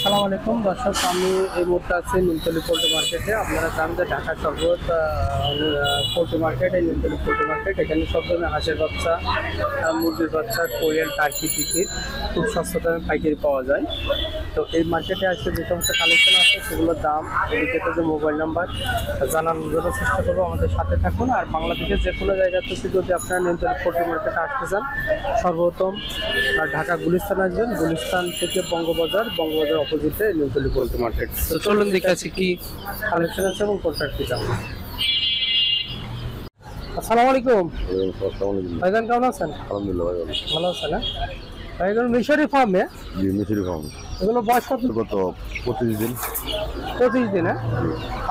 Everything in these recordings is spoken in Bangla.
আসসালামু আলাইকুম দর্শক, আমি এই মুহূর্তে আছি নিমতলী পোল্ট্রি মার্কেটে। আপনারা জানেন যে ঢাকা শহর পোল্ট্রি মার্কেট, এই নিমতলী পোল্ট্রি মার্কেট, এখানে সব ধরনের হাঁসের বাচ্চা, মুরগির বাচ্চা, কোয়েল, টার্কি, টিকিট খুব সস্তা দামে পাইকারি পাওয়া যায়। তো এই মার্কেটে আসলে যে সমস্ত কালেকশন আছে সেগুলোর দাম, এদিকে যে মোবাইল নাম্বার জানানোর জন্য চেষ্টা করবো। আমাদের সাথে থাকুন। আর বাংলাদেশের যে কোনো জায়গা থেকে যদি আপনারা নিমতলী পোল্ট্রি মার্কেটে আসতে চান, সর্বপ্রথম ঢাকা গুলিস্তান আসবেন। গুলিস্তান থেকে বঙ্গবাজার অপোজিটে নিমতলী পোল্ট্রি মার্কেট। তো চলুন দেখে আছি কি কালেকশন আছে এবং কোনটা কি দাম। আসসালামু আলাইকুম ভাইজান, কেমন আছেন? আলহামদুলিল্লাহ ভাই, ভালো আছেন? হ্যাঁ ভাই, এগুলো মিশরি ফার্মে? জি, মিশরি ফার্ম। এগুলো বয়স কত? গত 25 দিন। 25 দিন? হ্যাঁ,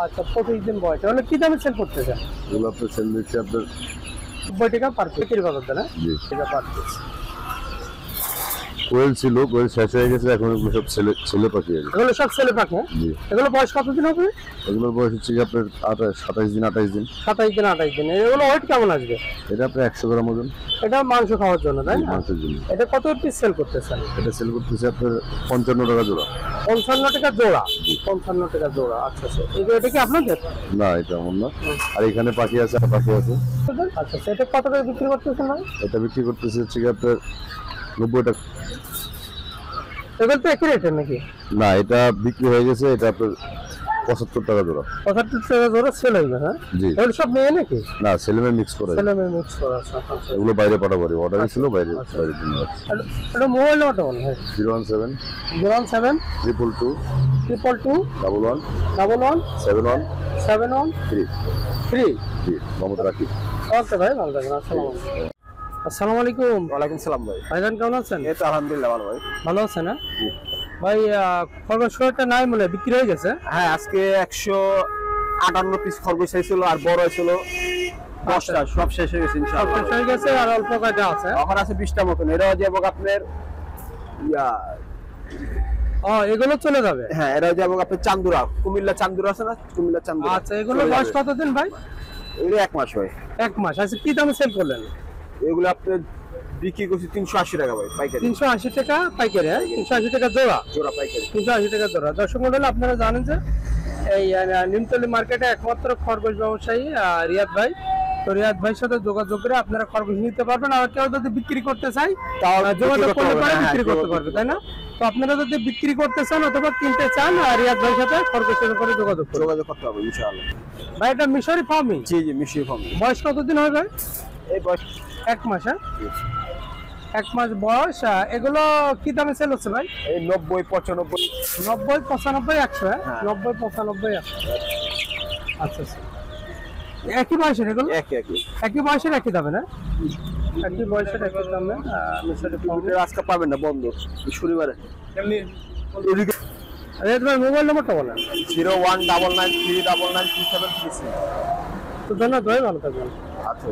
আচ্ছা 25 দিন বয়স। তাহলে কি দামে সেল করতেছেন? এগুলো আপনার সেল দিচ্ছে আপনার 90 টাকা পার পিস বিক্রি করতে না? জি। টাকা পার পিস। কোয়েল ছিল, কোয়েল শেষ হয়ে গেছে, এখন এগুলো সব ছেলে পাখি আছে। এগুলো সব ছেলে পাখি? জি। এগুলো বয়স কতদিন হবে? এগুলোর বয়স হচ্ছে আপনার 27 দিন 28 দিন। 27 দিন 28 দিন। এগুলো ওয়েট কেমন আসবে? এটা আপনার 100 গ্রাম ওজন। এটা মাংস খাওয়ার জন্য, তাই না? মাংসের জন্য। এটা কত পিস সেল করতেছেন? এটা সেল করতেছে আপনার 55 টাকা জোড়া। 55 টাকা জোড়া? 55 টাকা জোড়া, আচ্ছা আচ্ছা। এটা কি আপনাদের? না, এটা আমার না। আর এখানে পাখি আছে, আর পাখি আছে। আচ্ছা, এটা কত টাকা বিক্রি করতেছেন ভাই? এটা বিক্রি করতেছে হচ্ছে আপনার 90 টাকা। এগুলো তো একই রেটের নাকি? না, এটা বিক্রি হয়ে গেছে, এটা আপনার 75 টাকা জোড়া। 75 টাকা জোড়া সেল হইবে? হ্যাঁ, জি। এগুলো সব মেয়ে নাকি? না, ছেলে মেয়ে মিক্স করে। ছেলে মেয়ে মিক্স করা আছে। আচ্ছা, এগুলো বাইরে পাঠাবো, অর্ডার ছিল বাইরে জন্য। এটা মোবাইল নাম্বারটা বলুন। হ্যাঁ, 017 017 222 222 11 11 71 71 3। 3। জি, মোহাম্মদ রাকিব। ওকে ভাই, ভালো থাকবেন। আসসালামু আলাইকুম। ওয়ালাইকুম সালাম ভাই। ভাইজান, কেমন আছেন? এই তো আলহামদুলিল্লাহ ভালো ভাই। ভালো আছেন? হ্যাঁ ভাই, খরগোশটা নাই মনে বিক্রি হয়ে গেছে? হ্যাঁ, আজকে 158 পিস খরগোশ হয়েছিল, আর বড় হয়েছিল 10টা, সব শেষ হয়ে গেছে ইনশাআল্লাহ। শেষ হয়ে গেছে আর অল্প কয়টা আছে? এখন আছে 20টা মতন। এরাও যাবো আপনার এগুলো চলে যাবে? হ্যাঁ, এরাও যাবো আপনার চান্দুরা, কুমিল্লা চান্দুরা আছে না, কুমিল্লা চান্দুরা। আচ্ছা, এগুলো বয়স কতদিন ভাই? এগুলো 1 মাস ভাই। 1 মাস। আচ্ছা, কি দামে সেল করলেন? এগুলো আপনার বিক্রি করছি 380 টাকা ভাই পাইকারি। 380 টাকা পাইকারি? হ্যাঁ, 380 টাকা জোড়া? জোড়া পাইকারি 380 টাকা জোড়া। দর্শক মণ্ডলী, আপনারা জানেন যে এই নিমতলী মার্কেটে একমাত্র খরগোশ ব্যবসায়ী রিয়াদ ভাই। তো রিয়াদ ভাইয়ের সাথে যোগাযোগ করে আপনারা খরগোশ নিতে পারবেন। আর কেউ যদি বিক্রি করতে চাই তাহলে যোগাযোগ করতে পারে, হ্যাঁ, বিক্রি করতে পারবে, তাই না? তো আপনারা যদি বিক্রি করতে চান অথবা কিনতে চান, রিয়াদ ভাইয়ের সাথে খরগোশের উপরে যোগাযোগ করতে হবে ইনশাআল্লাহ। ভাই, এটা মিশরি ফার্মিং? জি জি, মিশরি ফার্ম। বয়স কতদিন হবে? এই বয়স 1 মাস। হ্যাঁ, 1 মাস বয়স। এগুলো কি দামে সেল হচ্ছে ভাই? এই 90 95 90 95 100? হ্যাঁ। 90 95 100। আচ্ছা আচ্ছা। একই বয়সের এগুলো? একই বয়সের, একই দামে না? একই বয়সের, একই দামে মিশরি ফার্মিং। আজকে পাবেন না, বন্ধ শনিবারে। এমনি রেড ভাই, মোবাইল নাম্বারটা বলেন। 0199399736। তো ধন্যবাদ ভাই, ভালো থাকবেন। আচ্ছা।